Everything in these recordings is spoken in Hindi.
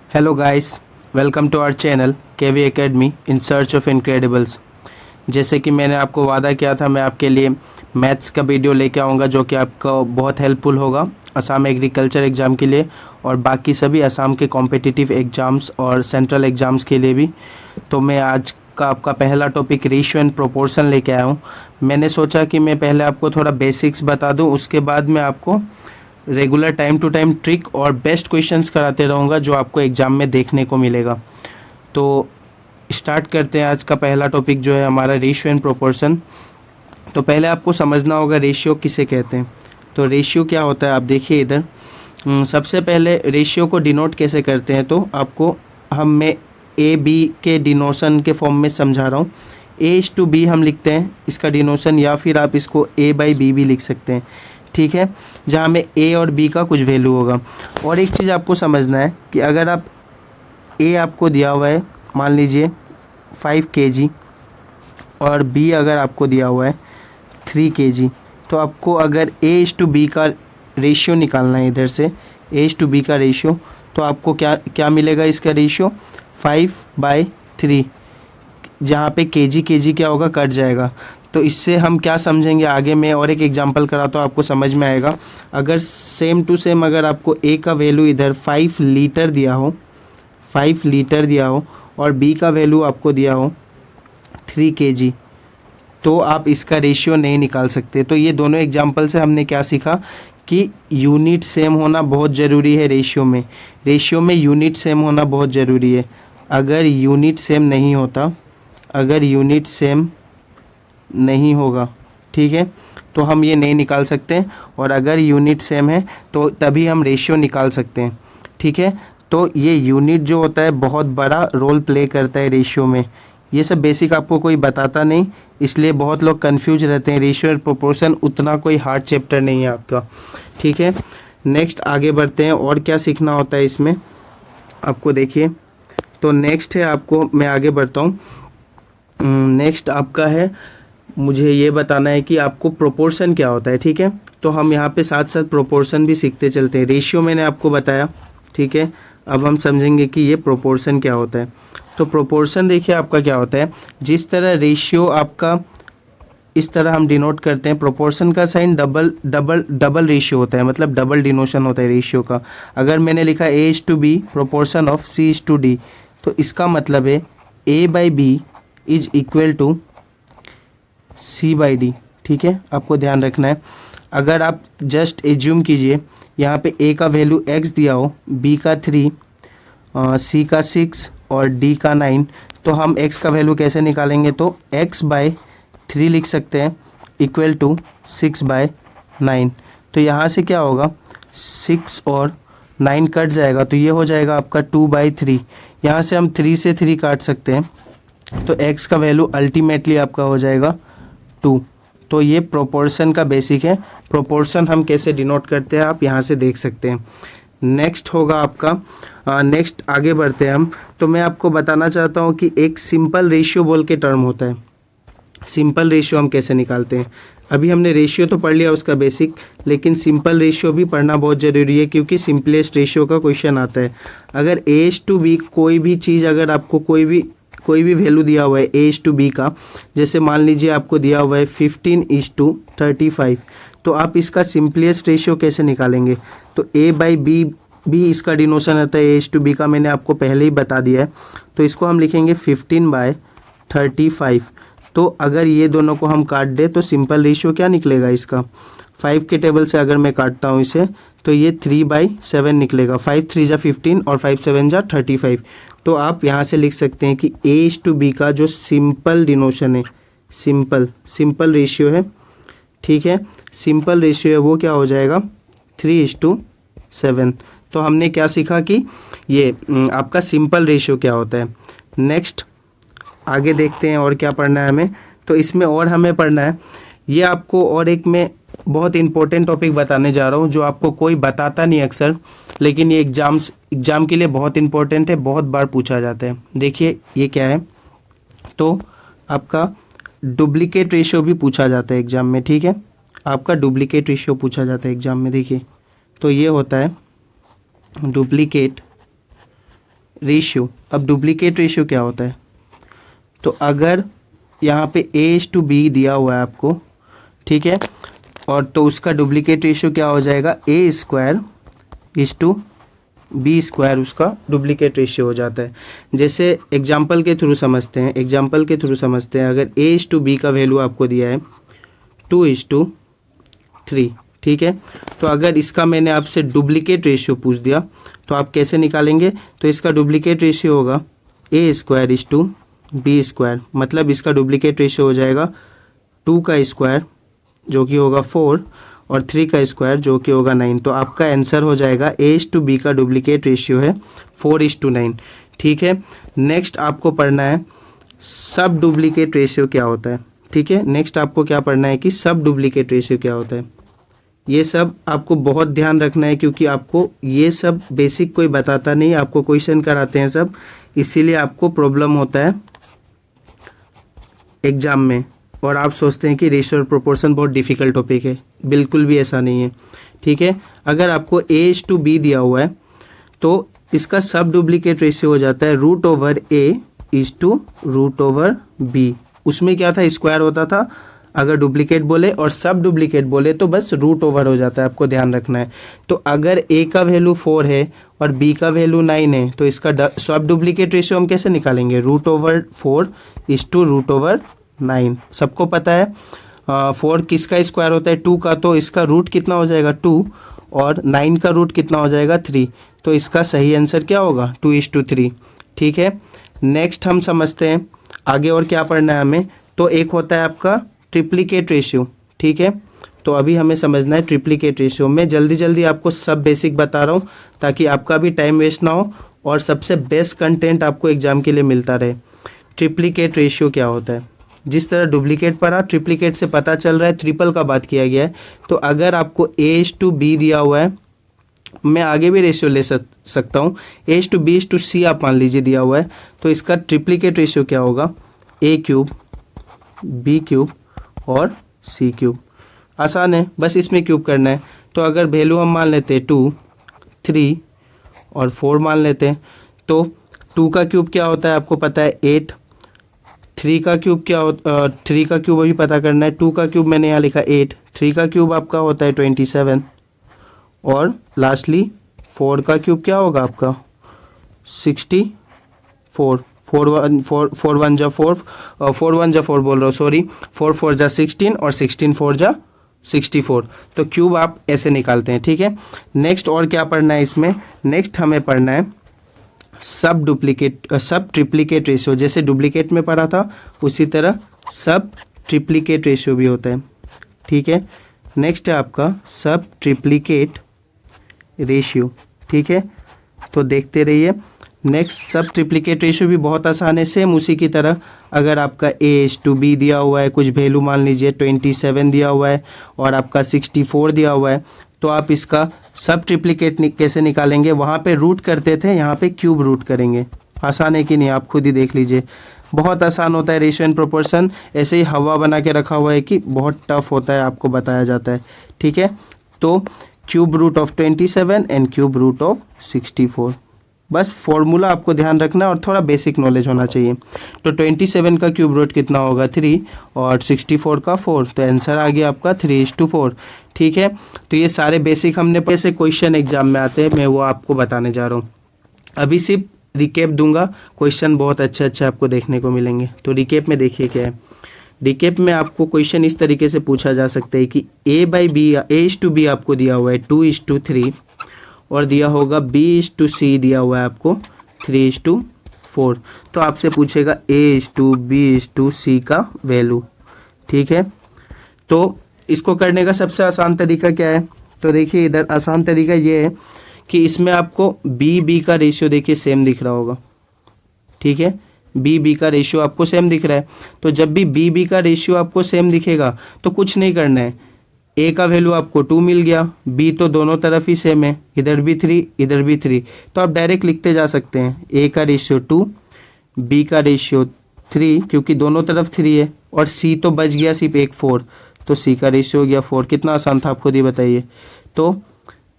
Hello guys, welcome to our channel KV Academy in search of incredibles। जैसे कि मैंने आपको वादा किया था, मैं आपके लिए मैथ्स का वीडियो लेके आऊँगा जो कि आपको बहुत हेल्पफुल होगा असम एग्रीकल्चर एग्ज़ाम के लिए और बाकी सभी असम के कॉम्पिटिटिव एग्ज़ाम्स और सेंट्रल एग्ज़ाम्स के लिए भी। तो मैं आज का आपका पहला टॉपिक रेशियो एंड प्रोपोर्शन लेके आया हूँ। मैंने सोचा कि मैं पहले आपको थोड़ा बेसिक्स बता दूँ, उसके बाद मैं आपको regular time to time trick और बेस्ट क्वेश्चंस कराते रहूँगा जो आपको एग्ज़ाम में देखने को मिलेगा। तो स्टार्ट करते हैं। आज का पहला टॉपिक जो है हमारा रेशियो एंड प्रोपोर्शन। तो पहले आपको समझना होगा रेशियो किसे कहते हैं। तो रेशियो क्या होता है, आप देखिए इधर। सबसे पहले रेशियो को डिनोट कैसे करते हैं, तो आपको मैं ए बी के डिनोशन के फॉर्म में समझा रहा हूँ। A/B हम लिखते हैं इसका डिनोशन, या फिर आप इसको A/B भी लिख सकते हैं, ठीक है, जहाँ में ए और बी का कुछ वैल्यू होगा। और एक चीज़ आपको समझना है कि अगर आप ए आपको दिया हुआ है मान लीजिए 5 kg और बी अगर आपको दिया हुआ है 3 kg, तो आपको अगर A/B का रेशियो निकालना है इधर से, A/B का रेशियो, तो आपको क्या क्या मिलेगा इसका रेशियो 5/3, जहाँ पे kg क्या होगा, कट जाएगा। तो इससे हम क्या समझेंगे, आगे मैं और एक एग्जांपल कराता हूँ आपको समझ में आएगा। अगर सेम टू सेम अगर आपको ए का वैल्यू इधर 5 लीटर दिया हो, 5 लीटर दिया हो, और बी का वैल्यू आपको दिया हो 3 kg, तो आप इसका रेशियो नहीं निकाल सकते। तो ये दोनों एग्जाम्पल से हमने क्या सीखा कि यूनिट सेम होना बहुत ज़रूरी है रेशियो में यूनिट सेम होना बहुत ज़रूरी है। अगर यूनिट सेम नहीं होता, अगर यूनिट सेम नहीं होगा, ठीक है, तो हम ये नहीं निकाल सकते। और अगर यूनिट सेम है तो तभी हम रेशियो निकाल सकते हैं, ठीक है। तो ये यूनिट जो होता है बहुत बड़ा रोल प्ले करता है रेशियो में। ये सब बेसिक आपको कोई बताता नहीं, इसलिए बहुत लोग कंफ्यूज रहते हैं। रेशियो और प्रोपोर्शन उतना कोई हार्ड चैप्टर नहीं है आपका, ठीक है। नेक्स्ट आगे बढ़ते हैं, और क्या सीखना होता है इसमें आपको देखिए। तो नेक्स्ट है, आपको मैं आगे बढ़ता हूँ। नेक्स्ट आपका है, मुझे ये बताना है कि आपको प्रोपोर्शन क्या होता है, ठीक है। तो हम यहाँ पे साथ साथ प्रोपोर्शन भी सीखते चलते हैं। रेशियो मैंने आपको बताया, ठीक है। अब हम समझेंगे कि ये प्रोपोर्शन क्या होता है। तो प्रोपोर्शन देखिए आपका क्या होता है, जिस तरह रेशियो आपका इस तरह हम डिनोट करते हैं, प्रोपोर्शन का साइन डबल रेशियो होता है, मतलब डबल डिनोशन होता है रेशियो का। अगर मैंने लिखा A/B प्रोपोर्शन ऑफ C/D, तो इसका मतलब है A/B is equal to C/D, ठीक है, आपको ध्यान रखना है। अगर आप जस्ट एज्यूम कीजिए यहाँ पे A का वैल्यू X दिया हो, B का 3, C का 6 और D का 9, तो हम X का वैल्यू कैसे निकालेंगे, तो X/3 लिख सकते हैं इक्वल टू 6/9। तो यहाँ से क्या होगा, 6 और 9 कट जाएगा, तो ये हो जाएगा आपका 2/3। यहाँ से हम 3 से 3 काट सकते हैं, तो X का वैल्यू अल्टीमेटली आपका हो जाएगा 2। तो ये प्रोपोर्शन का बेसिक है। प्रोपोर्शन हम कैसे डिनोट करते हैं आप यहाँ से देख सकते हैं। नेक्स्ट होगा आपका, नेक्स्ट आगे बढ़ते हैं हम। तो मैं आपको बताना चाहता हूँ कि एक सिंपल रेशियो बोल के टर्म होता है। सिंपल रेशियो हम कैसे निकालते हैं। अभी हमने रेशियो तो पढ़ लिया उसका बेसिक, लेकिन सिंपल रेशियो भी पढ़ना बहुत ज़रूरी है, क्योंकि सिंपलेस्ट रेशियो का क्वेश्चन आता है। अगर A/B कोई भी चीज़, अगर आपको कोई भी वैल्यू दिया हुआ है A/B का, जैसे मान लीजिए आपको दिया हुआ है 15:35, तो आप इसका सिंपलेस्ट रेशियो कैसे निकालेंगे। तो A/B भी इसका डिनोशन आता है A/B का, मैंने आपको पहले ही बता दिया है। तो इसको हम लिखेंगे 15/35। तो अगर ये दोनों को हम काट दें तो सिंपल रेशियो क्या निकलेगा इसका, 5 के टेबल से अगर मैं काटता हूँ इसे, तो ये 3/7 निकलेगा। 5 3 जा 15 और 5 7 जा 35। तो आप यहाँ से लिख सकते हैं कि A/B का जो सिंपल डिनोशन है, सिंपल रेशियो है, ठीक है, सिंपल रेशियो है, वो क्या हो जाएगा 3:7। तो हमने क्या सीखा कि ये आपका सिंपल रेशियो क्या होता है। नेक्स्ट आगे देखते हैं और क्या पढ़ना है हमें। तो इसमें और हमें पढ़ना है, ये आपको और एक मैं बहुत इंपॉर्टेंट टॉपिक बताने जा रहा हूँ जो आपको कोई बताता नहीं अक्सर, लेकिन ये एग्ज़ाम के लिए बहुत इंपॉर्टेंट है, बहुत बार पूछा जाता है। देखिए ये क्या है, तो आपका डुप्लीकेट रेशियो भी पूछा जाता है एग्ज़ाम में, ठीक है, आपका डुप्लीकेट रेशियो पूछा जाता है एग्ज़ाम में। देखिए तो ये होता है डुप्लीकेट रेशियो। अब डुप्लीकेट रेशियो क्या होता है, तो अगर यहाँ पे A/B दिया हुआ है आपको, ठीक है, और तो उसका डुप्लीकेट रेशियो क्या हो जाएगा, A² उसका डुप्लीकेट रेशियो हो जाता है। जैसे एग्जांपल के थ्रू समझते हैं, अगर A/B का वैल्यू आपको दिया है 2:3, ठीक है, तो अगर इसका मैंने आपसे डुप्लीकेट रेशियो पूछ दिया तो आप कैसे निकालेंगे, तो इसका डुप्लीकेट रेशियो होगा A²/B², मतलब इसका डुप्लीकेट रेशियो हो जाएगा 2 का स्क्वायर जो कि होगा 4 और 3 का स्क्वायर जो कि होगा 9। तो आपका आंसर हो जाएगा A/B का डुप्लीकेट रेशियो है 4:9, ठीक है। नेक्स्ट आपको पढ़ना है सब डुप्लीकेट रेशियो क्या होता है, ठीक है। नेक्स्ट आपको क्या पढ़ना है कि सब डुप्लीकेट रेशियो क्या होता है। ये सब आपको बहुत ध्यान रखना है क्योंकि आपको ये सब बेसिक कोई बताता नहीं, आपको क्वेश्चन कराते हैं सब, इसीलिए आपको प्रॉब्लम होता है एग्जाम में और आप सोचते हैं कि रेशियो और प्रोपोर्शन बहुत डिफिकल्ट टॉपिक है। बिल्कुल भी ऐसा नहीं है, ठीक है। अगर आपको A/B दिया हुआ है तो इसका सब डुप्लीकेट रेशियो हो जाता है √A/√B। उसमें क्या था, स्क्वायर होता था अगर डुप्लीकेट बोले, और सब डुप्लीकेट बोले तो बस रूट ओवर हो जाता है, आपको ध्यान रखना है। तो अगर A का वैल्यू 4 है और B का वैल्यू 9 है तो इसका सब डुप्लीकेट रेशियो हम कैसे निकालेंगे, √4:9। सबको पता है 4 किसका स्क्वायर होता है, 2 का, तो इसका रूट कितना हो जाएगा 2 और 9 का रूट कितना हो जाएगा 3। तो इसका सही आंसर क्या होगा 2:3, ठीक है। नेक्स्ट हम समझते हैं आगे और क्या पढ़ना है हमें। तो एक होता है आपका ट्रिप्लीकेट रेशियो, ठीक है। तो अभी हमें समझना है ट्रिप्लीकेट रेशियो। मैं जल्दी जल्दी आपको सब बेसिक बता रहा हूँ ताकि आपका भी टाइम वेस्ट ना हो और सबसे बेस्ट कंटेंट आपको एग्जाम के लिए मिलता रहे। ट्रिप्लीकेट रेशियो क्या होता है, जिस तरह डुप्लीकेट पढ़ा, ट्रिप्लीकेट से पता चल रहा है ट्रिपल का बात किया गया है। तो अगर आपको A/B दिया हुआ है, मैं आगे भी रेशियो ले सकता हूँ, A/B/C आप मान लीजिए दिया हुआ है, तो इसका ट्रिप्लीकेट रेशियो क्या होगा, A³ B³ और C³। आसान है, बस इसमें क्यूब करना है। तो अगर वैल्यू हम मान लेते हैं 2, 3 और 4 मान लेते हैं, तो 2 का क्यूब क्या होता है आपको पता है 8, 3 का क्यूब क्या होता, 3 का क्यूब अभी पता करना है, 2 का क्यूब मैंने यहाँ लिखा 8, 3 का क्यूब आपका होता है 27 और लास्टली 4 का क्यूब क्या होगा आपका 64। 4 1 जा 4 बोल रहा हूँ, सॉरी, 4 4 जा 16 और 16 4 जा 64। तो क्यूब आप ऐसे निकालते हैं, ठीक है। नेक्स्ट और क्या पढ़ना है इसमें, नेक्स्ट हमें पढ़ना है सब ट्रिप्लीकेट रेशियो। जैसे डुप्लीकेट में पढ़ा था उसी तरह सब ट्रिप्लीकेट रेशियो भी होता है, ठीक है। नेक्स्ट है आपका सब ट्रिप्लीकेट रेशियो, ठीक है। तो देखते रहिए। नेक्स्ट सब ट्रिप्लीकेट रेशियो भी बहुत आसान है, सेम उसी की तरह। अगर आपका A/B दिया हुआ है, कुछ वैल्यू मान लीजिए 27 दिया हुआ है और आपका 64 दिया हुआ है, तो आप इसका सब ट्रिप्लीकेट कैसे निकालेंगे, वहाँ पे रूट करते थे, यहाँ पे क्यूब रूट करेंगे। आसान है कि नहीं, आप खुद ही देख लीजिए, बहुत आसान होता है। रेशियो एंड प्रोपोर्शन ऐसे ही हवा बना के रखा हुआ है कि बहुत टफ होता है, आपको बताया जाता है, ठीक है। तो cube root of 27 and cube root of 64, बस फॉर्मूला आपको ध्यान रखना है और थोड़ा बेसिक नॉलेज होना चाहिए। तो 27 का क्यूब रूट कितना होगा 3 और 64 का 4, तो आंसर आ गया आपका 3:4, ठीक है। तो ये सारे बेसिक हमने ऐसे क्वेश्चन एग्जाम में आते हैं, मैं वो आपको बताने जा रहा हूँ। अभी सिर्फ रिकेप दूंगा, क्वेश्चन बहुत अच्छे अच्छे आपको देखने को मिलेंगे। तो रिकेप में देखिए क्या है, रिकेप में आपको क्वेश्चन इस तरीके से पूछा जा सकता है कि A/B आपको दिया हुआ है 2:3 और दिया होगा B/C दिया हुआ है आपको 3:4। तो आपसे पूछेगा A/B/C का वैल्यू, ठीक है। तो इसको करने का सबसे आसान तरीका क्या है, तो देखिए इधर आसान तरीका ये है कि इसमें आपको B का रेशियो देखिए सेम दिख रहा होगा, ठीक है। B का रेशियो आपको सेम दिख रहा है, तो जब भी B का रेशियो आपको सेम दिखेगा तो कुछ नहीं करना है, A का वैल्यू आपको 2 मिल गया, B तो दोनों तरफ ही सेम है, इधर भी 3 इधर भी 3, तो आप डायरेक्ट लिखते जा सकते हैं A का रेशियो 2, B का रेशियो 3 क्योंकि दोनों तरफ 3 है, और C तो बच गया सिर्फ एक 4, तो C का रेशियो हो गया 4। कितना आसान था, आप खुद ही बताइए। तो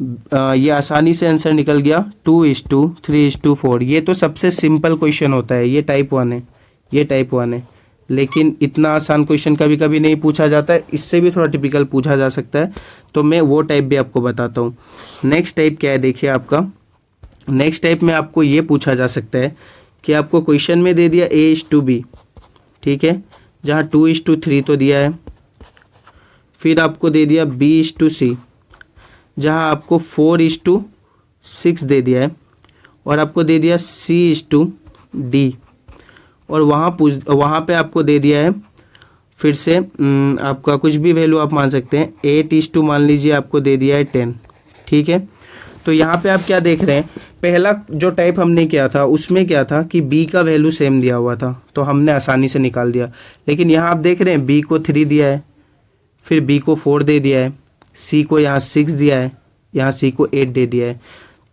ये आसानी से आंसर निकल गया 2:3:4। ये तो सबसे सिंपल क्वेश्चन होता है, ये टाइप 1 है, ये टाइप 1 है। लेकिन इतना आसान क्वेश्चन कभी कभी नहीं पूछा जाता है, इससे भी थोड़ा टिपिकल पूछा जा सकता है, तो मैं वो टाइप भी आपको बताता हूँ। नेक्स्ट टाइप क्या है देखिए आपका, नेक्स्ट टाइप में आपको ये पूछा जा सकता है कि आपको क्वेश्चन में दे दिया A:B, ठीक है, जहाँ 2:3 तो दिया है, फिर आपको दे दिया B:C, जहाँ आपको 4:6 दे दिया है, और आपको दे दिया C:D, और वहाँ पे आपको दे दिया है फिर से आपका कुछ भी वैल्यू आप मान सकते हैं, 8:, मान लीजिए आपको दे दिया है 10, ठीक है। तो यहाँ पे आप क्या देख रहे हैं, पहला जो टाइप हमने किया था उसमें क्या था कि B का वैल्यू सेम दिया हुआ था, तो हमने आसानी से निकाल दिया। लेकिन यहाँ आप देख रहे हैं B को 3 दिया है, फिर B को 4 दे दिया है, C को यहाँ 6 दिया है, यहाँ C को 8 दे दिया है।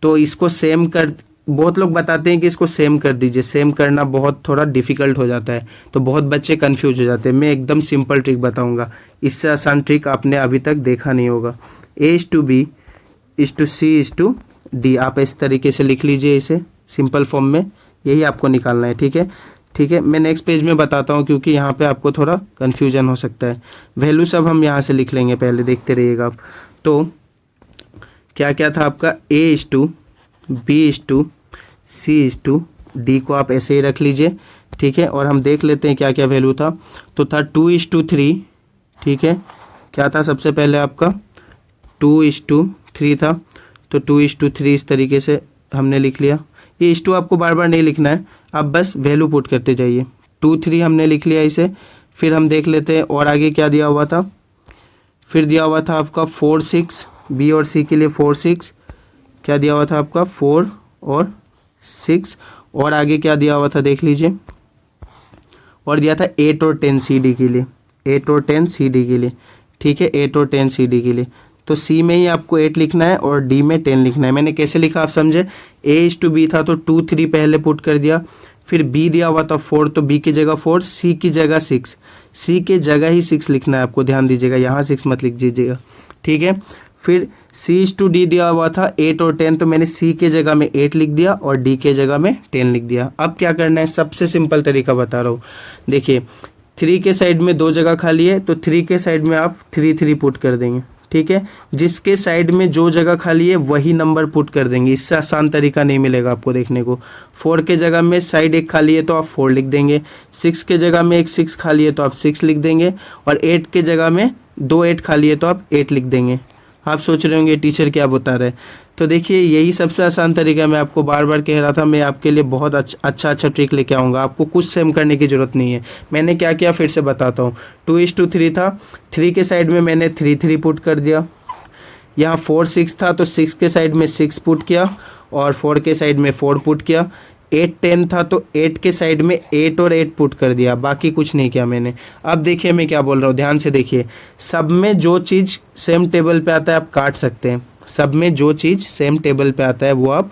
तो इसको सेम कर, बहुत लोग बताते हैं कि इसको सेम कर दीजिए, सेम करना बहुत थोड़ा डिफिकल्ट हो जाता है, तो बहुत बच्चे कंफ्यूज हो जाते हैं। मैं एकदम सिंपल ट्रिक बताऊंगा, इससे आसान ट्रिक आपने अभी तक देखा नहीं होगा। A:B:C:D, आप इस तरीके से लिख लीजिए इसे सिंपल फॉर्म में, यही आपको निकालना है, ठीक है। ठीक है, मैं नेक्स्ट पेज में बताता हूँ क्योंकि यहाँ पे आपको थोड़ा कन्फ्यूजन हो सकता है। वैल्यू सब हम यहाँ से लिख लेंगे, पहले देखते रहिएगा आप। तो क्या क्या था आपका, A:B:C:D को आप ऐसे ही रख लीजिए, ठीक है। और हम देख लेते हैं क्या क्या वैल्यू था। तो था 2:3, ठीक है, क्या था सबसे पहले आपका 2:3 था, तो 2:3 इस तरीके से हमने लिख लिया। ये इस टू आपको बार बार नहीं लिखना है, आप बस वैल्यू पुट करते जाइए। 2:3 हमने लिख लिया इसे। फिर हम देख लेते हैं और आगे क्या दिया हुआ था, फिर दिया हुआ था आपका 4:6, B और C के लिए 4:6, क्या दिया हुआ था आपका 4 और 6, और आगे क्या दिया हुआ था देख लीजिए, और दिया था 8 और 10 CD के लिए, 8 और 10 CD के लिए, ठीक है, 8 और 10 CD के लिए। तो C में ही आपको 8 लिखना है और D में 10 लिखना है। मैंने कैसे लिखा आप समझे, A:B था तो 2:3 पहले पुट कर दिया, फिर B दिया हुआ था 4 तो B की जगह 4, C की जगह 6, C के जगह ही 6 लिखना है आपको, ध्यान दीजिएगा, यहाँ 6 मत लिख दीजिएगा, ठीक है। फिर C:D दिया हुआ था 8 और 10, तो मैंने C के जगह में 8 लिख दिया और D के जगह में 10 लिख दिया। अब क्या करना है, सबसे सिंपल तरीका बता रहा हूँ, देखिए 3 के साइड में 2 जगह खाली है, तो 3 के साइड में आप 3 पुट कर देंगे, ठीक है। जिसके साइड में जो जगह खाली है वही नंबर पुट कर देंगे, इससे आसान तरीका नहीं मिलेगा आपको देखने को। 4 के जगह में साइड एक खाली है तो आप 4 लिख देंगे, 6 के जगह में एक 6 खाली है तो आप 6 लिख देंगे, और 8 के जगह में 2 8 खाली है तो आप 8 लिख देंगे। आप सोच रहे होंगे टीचर क्या बता रहे हैं, तो देखिए यही सबसे आसान तरीका, मैं आपको बार बार कह रहा था, मैं आपके लिए बहुत अच्छा ट्रिक लेके आऊँगा, आपको कुछ सेम करने की ज़रूरत नहीं है। मैंने क्या किया फिर से बताता हूँ, 2:3 था, 3 के साइड में मैंने 3 पुट कर दिया, यहाँ 4:6 था तो 6 के साइड में 6 पुट किया, और 4 के साइड में 4 पुट किया। 8:10 था तो 8 के साइड में 8 और 8 पुट कर दिया, बाकी कुछ नहीं किया मैंने। अब देखिए मैं क्या बोल रहा हूँ, ध्यान से देखिए, सब में जो चीज़ सेम टेबल पे आता है आप काट सकते हैं, सब में जो चीज़ सेम टेबल पे आता है वो आप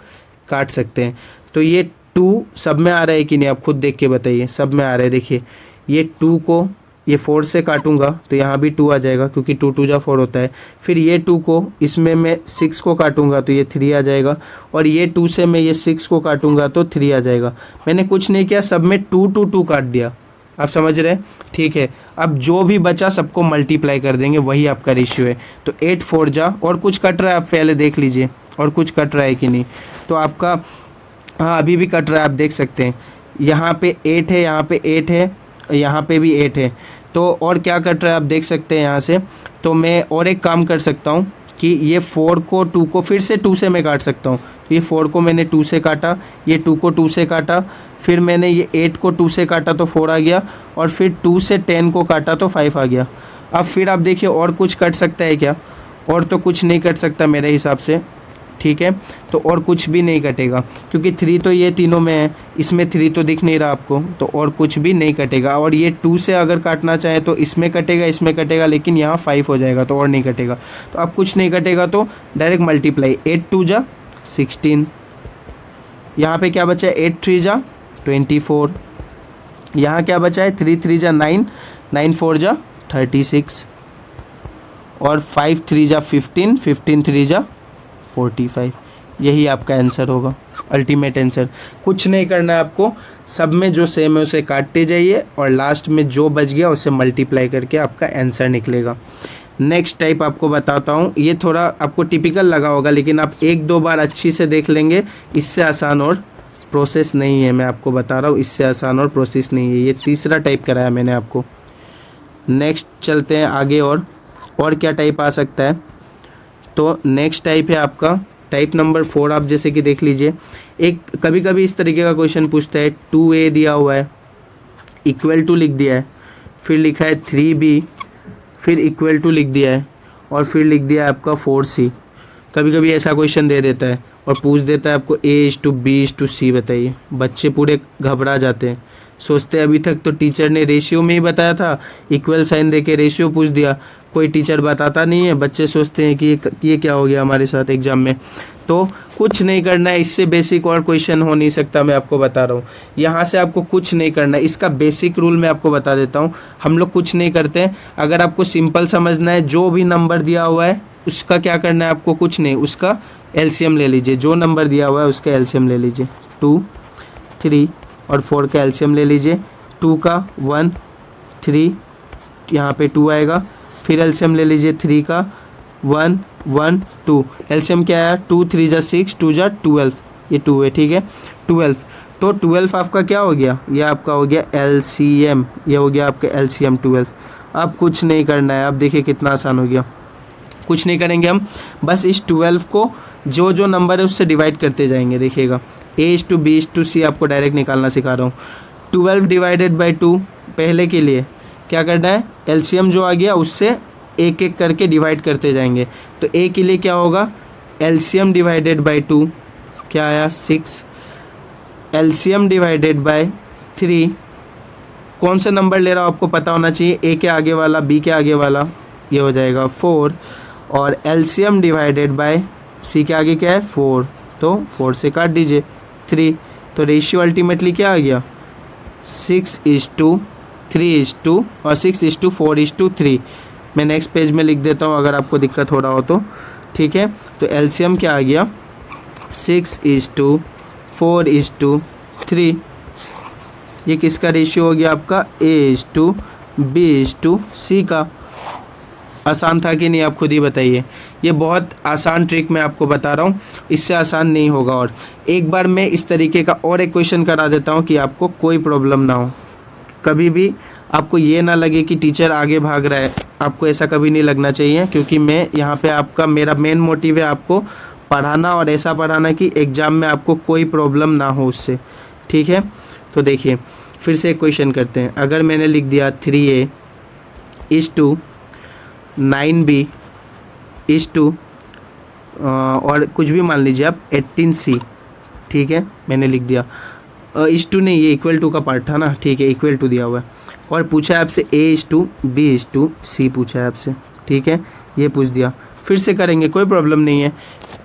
काट सकते हैं। तो ये 2 सब में आ रहा है कि नहीं, आप खुद देख के बताइए, सब में आ रहा है। देखिए ये 2 को ये 4 से काटूंगा तो यहाँ भी 2 आ जाएगा, क्योंकि 2 2 जा 4 होता है। फिर ये 2 को इसमें मैं 6 को काटूंगा तो ये 3 आ जाएगा, और ये 2 से मैं ये 6 को काटूंगा तो 3 आ जाएगा। मैंने कुछ नहीं किया, सब में 2 2 2 काट दिया, आप समझ रहे हैं, ठीक है। अब जो भी बचा सबको मल्टीप्लाई कर देंगे, वही आपका रेशियो है। तो 8 4 जा, और कुछ कट रहा है आप पहले देख लीजिए, और कुछ कट रहा है कि नहीं, तो आपका हाँ अभी भी कट रहा है, आप देख सकते हैं, यहाँ पे 8 है, यहाँ पे 8 है, यहाँ पे भी 8 है, तो और क्या कट रहा है आप देख सकते हैं यहाँ से। तो मैं और एक काम कर सकता हूँ कि ये 4 को 2 को फिर से 2 से मैं काट सकता हूँ। तो ये 4 को मैंने 2 से काटा, ये 2 को 2 से काटा, फिर मैंने ये 8 को 2 से काटा तो 4 आ गया, और फिर 2 से 10 को काटा तो 5 आ गया। अब फिर आप देखिए और कुछ कट सकता है क्या, और तो कुछ नहीं कट सकता मेरे हिसाब से, ठीक है। तो और कुछ भी नहीं कटेगा, क्योंकि 3 तो ये तीनों में है, इसमें 3 तो दिख नहीं रहा आपको, तो और कुछ भी नहीं कटेगा। और ये 2 से अगर काटना चाहे तो इसमें कटेगा, इसमें कटेगा, लेकिन यहाँ 5 हो जाएगा तो और नहीं कटेगा। तो अब कुछ नहीं कटेगा तो डायरेक्ट मल्टीप्लाई, 8 2 जा 16, यहाँ पे क्या बचा है 8 3 जा 24, यहाँ क्या बचा है 3 3 जा 9, 9 4 जा 36, और 5 3 जा 15, 15 3 जा 45। यही आपका आंसर होगा, अल्टीमेट आंसर। कुछ नहीं करना है आपको, सब में जो सेम है उसे काटते जाइए और लास्ट में जो बच गया उसे मल्टीप्लाई करके आपका आंसर निकलेगा। नेक्स्ट टाइप आपको बताता हूँ, ये थोड़ा आपको टिपिकल लगा होगा लेकिन आप एक दो बार अच्छी से देख लेंगे, इससे आसान और प्रोसेस नहीं है। मैं आपको बता रहा हूँ, इससे आसान और प्रोसेस नहीं है। ये तीसरा टाइप कराया मैंने आपको। नेक्स्ट चलते हैं आगे, और क्या टाइप आ सकता है। तो नेक्स्ट टाइप है आपका टाइप नंबर 4। आप जैसे कि देख लीजिए, एक कभी कभी इस तरीके का क्वेश्चन पूछता है, 2a दिया हुआ है, इक्वल टू लिख दिया है, फिर लिखा है 3b, फिर इक्वल टू लिख दिया है और फिर लिख दिया है आपका 4c। कभी कभी ऐसा क्वेश्चन दे देता है और पूछ देता है आपको a/b/c बताइए। बच्चे पूरे घबरा जाते हैं, सोचते हैं अभी तक तो टीचर ने रेशियो में ही बताया था, इक्वल साइन देके रेशियो पूछ दिया। कोई टीचर बताता नहीं है, बच्चे सोचते हैं कि ये क्या हो गया हमारे साथ एग्जाम में। तो कुछ नहीं करना है, इससे बेसिक और क्वेश्चन हो नहीं सकता, मैं आपको बता रहा हूँ। यहाँ से आपको कुछ नहीं करना है, इसका बेसिक रूल मैं आपको बता देता हूँ। हम लोग कुछ नहीं करते हैं, अगर आपको सिंपल समझना है, जो भी नंबर दिया हुआ है उसका क्या करना है आपको, कुछ नहीं, उसका एलसीएम ले लीजिए। जो नंबर दिया हुआ है उसका एलसीएम ले लीजिए। 2, 3 और 4 का एलसीएम ले लीजिए। 2 का 1, 3 यहाँ पे 2 आएगा, फिर एलसीएम ले लीजिए 3 का 1, 1, 2। एलसीएम क्या आया, 2 3 जा 6, 2 जा 12, ये 2 है, ठीक है, 12। तो 12 आपका क्या हो गया, ये आपका हो गया एलसीएम, ये हो गया आपका एलसीएम 12। अब कुछ नहीं करना है, अब देखिए कितना आसान हो गया। कुछ नहीं करेंगे हम, बस इस 12 को जो जो नंबर है उससे डिवाइड करते जाएंगे। देखिएगा, a/b/c आपको डायरेक्ट निकालना सिखा रहा हूँ। 12 डिवाइडेड बाई 2, पहले के लिए क्या करना है, एलसीएम जो आ गया उससे एक एक करके डिवाइड करते जाएंगे। तो a के लिए क्या होगा, एलसीएम डिवाइडेड बाई 2 क्या आया 6, एलसीएम डिवाइडेड बाय 3। कौन सा नंबर ले रहा हूँ आपको पता होना चाहिए, a के आगे वाला, b के आगे वाला, ये हो जाएगा 4। और एलसीएम डिवाइडेड बाय c के आगे क्या है 4, तो 4 से काट दीजिए 3। तो रेशियो अल्टीमेटली क्या आ गया, 6:3 और 6:4:3। मैं नेक्स्ट पेज में लिख देता हूँ अगर आपको दिक्कत हो रहा हो तो, ठीक है। तो एलसीएम क्या आ गया, 6:4:3। ये किसका रेशियो हो गया आपका, a/b/c का। आसान था कि नहीं, आप खुद ही बताइए। ये बहुत आसान ट्रिक मैं आपको बता रहा हूँ, इससे आसान नहीं होगा। और एक बार मैं इस तरीके का और एक क्वेश्चन करा देता हूँ कि आपको कोई प्रॉब्लम ना हो, कभी भी आपको ये ना लगे कि टीचर आगे भाग रहा है। आपको ऐसा कभी नहीं लगना चाहिए, क्योंकि मैं यहाँ पे आपका, मेरा मेन मोटिव है आपको पढ़ाना, और ऐसा पढ़ाना कि एग्ज़ाम में आपको कोई प्रॉब्लम ना हो उससे, ठीक है। तो देखिए फिर से एक क्वेश्चन करते हैं। अगर मैंने लिख दिया 3a/9b और कुछ भी मान लीजिए आप 18c, ठीक है, मैंने लिख दिया (टू नहीं, ये इक्वल टू का पार्ट था ना, ठीक है, इक्वल टू दिया हुआ है। और पूछा है आपसे a/b/c पूछा है आपसे, ठीक है, ये पूछ दिया। फिर से करेंगे, कोई प्रॉब्लम नहीं है।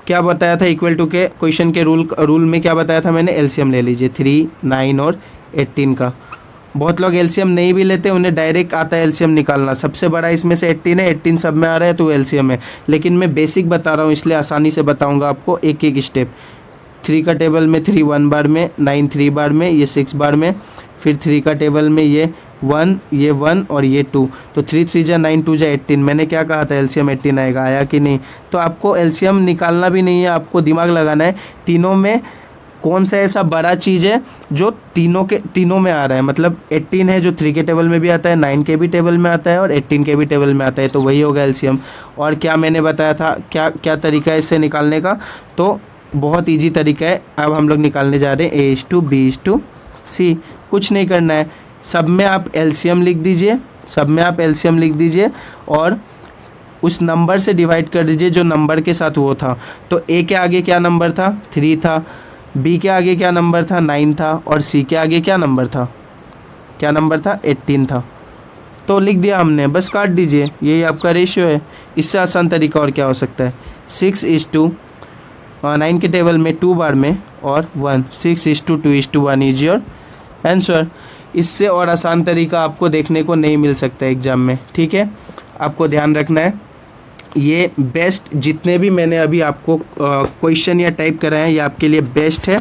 क्या बताया था इक्वल टू के क्वेश्चन के रूल में, क्या बताया था मैंने, एलसीएम ले लीजिए 3, 9 और 18 का। बहुत लोग एलसीएम नहीं भी लेते, उन्हें डायरेक्ट आता है एलसीएम निकालना। सबसे बड़ा इसमें से 18 है, 18 सब में आ रहा है तो एलसीएम है। लेकिन मैं बेसिक बता रहा हूँ, इसलिए आसानी से बताऊँगा आपको एक एक स्टेप। 3 का टेबल में 3 1 बार में, 9 3 बार में, ये 6 बार में, फिर 3 का टेबल में ये 1, ये 1 और ये 2। तो 3 3 जा 9, 2 जा 18। मैंने क्या कहा था, एलसीएम 18 आएगा, आया कि नहीं। तो आपको एलसीएम निकालना भी नहीं है, आपको दिमाग लगाना है तीनों में कौन सा ऐसा बड़ा चीज़ है जो तीनों में आ रहा है। मतलब 18 है जो 3 के टेबल में भी आता है, 9 के भी टेबल में आता है और 18 के भी टेबल में आता है, तो वही होगा एलसीएम। और क्या मैंने बताया था, क्या तरीका है इससे निकालने का, तो बहुत ईजी तरीका है। अब हम लोग निकालने जा रहे हैं a/b/c। कुछ नहीं करना है, सब में आप एलसीएम लिख दीजिए, और उस नंबर से डिवाइड कर दीजिए जो नंबर के साथ वो था। तो a के आगे क्या नंबर था, 3 था, b के आगे क्या नंबर था, 9 था, और c के आगे क्या नंबर था, 18 था। तो लिख दिया हमने, बस काट दीजिए, यही आपका रेशियो है। इससे आसान तरीका और क्या हो सकता है। 6:9 के टेबल में 2 बार में और 1, 6:2:1 इज योर आंसर। इससे और आसान तरीका आपको देखने को नहीं मिल सकता एग्जाम में, ठीक है। आपको ध्यान रखना है, ये बेस्ट जितने भी मैंने अभी आपको क्वेश्चन या टाइप कराए हैं ये आपके लिए बेस्ट है।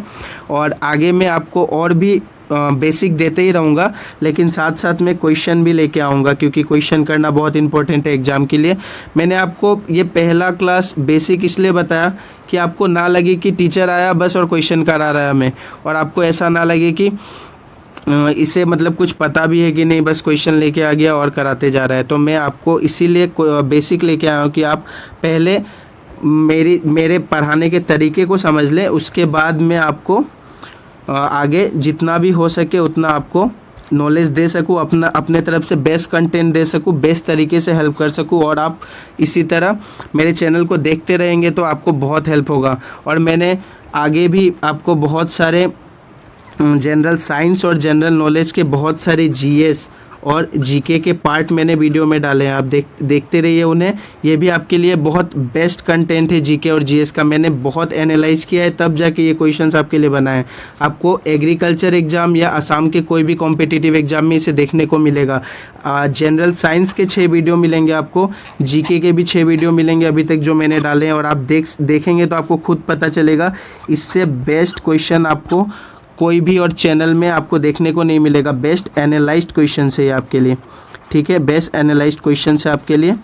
और आगे मैं आपको और भी बेसिक देते ही रहूँगा, लेकिन साथ साथ में क्वेश्चन भी लेके आऊँगा, क्योंकि क्वेश्चन करना बहुत इंपॉर्टेंट है एग्ज़ाम के लिए। मैंने आपको ये पहला क्लास बेसिक इसलिए बताया कि आपको ना लगे कि टीचर आया बस और क्वेश्चन करा रहा है हमें, और आपको ऐसा ना लगे कि इसे मतलब कुछ पता भी है कि नहीं, बस क्वेश्चन लेके आ गया और कराते जा रहा है। तो मैं आपको इसीलिए बेसिक लेके आया हूँ कि आप पहले मेरे पढ़ाने के तरीके को समझ लें, उसके बाद मैं आपको आगे जितना भी हो सके उतना आपको नॉलेज दे सकूँ, अपने तरफ से बेस्ट कंटेंट दे सकूँ, बेस्ट तरीके से हेल्प कर सकूँ। और आप इसी तरह मेरे चैनल को देखते रहेंगे तो आपको बहुत हेल्प होगा। और मैंने आगे भी आपको बहुत सारे जनरल साइंस और जनरल नॉलेज के बहुत सारे जीएस और जीके के पार्ट मैंने वीडियो में डाले हैं, आप देखते रहिए उन्हें। ये भी आपके लिए बहुत बेस्ट कंटेंट है जीके और जीएस का। मैंने बहुत एनालाइज किया है तब जाके ये क्वेश्चंस आपके लिए बनाए। आपको एग्रीकल्चर एग्जाम या असम के कोई भी कॉम्पिटिटिव एग्जाम में इसे देखने को मिलेगा। जनरल साइंस के 6 वीडियो मिलेंगे आपको, जीके के भी 6 वीडियो मिलेंगे अभी तक जो मैंने डाले हैं। और आप देखेंगे तो आपको खुद पता चलेगा, इससे बेस्ट क्वेश्चन आपको कोई भी और चैनल में आपको देखने को नहीं मिलेगा। बेस्ट एनालाइज्ड क्वेश्चन है ये आपके लिए, ठीक है, बेस्ट एनालाइज्ड क्वेश्चन है आपके लिए।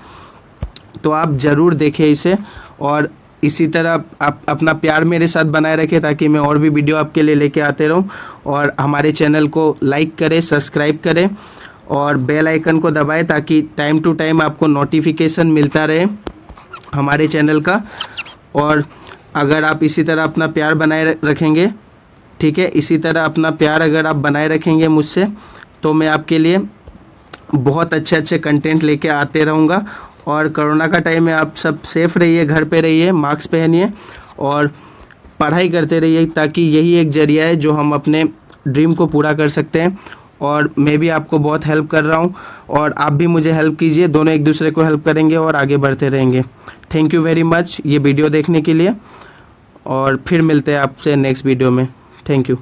तो आप ज़रूर देखें इसे, और इसी तरह आप अपना प्यार मेरे साथ बनाए रखें ताकि मैं और भी वीडियो आपके लिए लेके आते रहूं। और हमारे चैनल को लाइक करें, सब्सक्राइब करें और बेल आइकन को दबाएं ताकि टाइम टू टाइम आपको नोटिफिकेशन मिलता रहे हमारे चैनल का। और अगर आप इसी तरह अपना प्यार बनाए रखेंगे, ठीक है, इसी तरह अपना प्यार अगर आप बनाए रखेंगे मुझसे, तो मैं आपके लिए बहुत अच्छे अच्छे कंटेंट लेके आते रहूँगा। और कोरोना का टाइम है, आप सब सेफ़ रहिए, घर पे रहिए, मास्क पहनिए और पढ़ाई करते रहिए, ताकि यही एक जरिया है जो हम अपने ड्रीम को पूरा कर सकते हैं। और मैं भी आपको बहुत हेल्प कर रहा हूँ और आप भी मुझे हेल्प कीजिए, दोनों एक दूसरे को हेल्प करेंगे और आगे बढ़ते रहेंगे। थैंक यू वेरी मच ये वीडियो देखने के लिए, और फिर मिलते हैं आपसे नेक्स्ट वीडियो में। Thank you.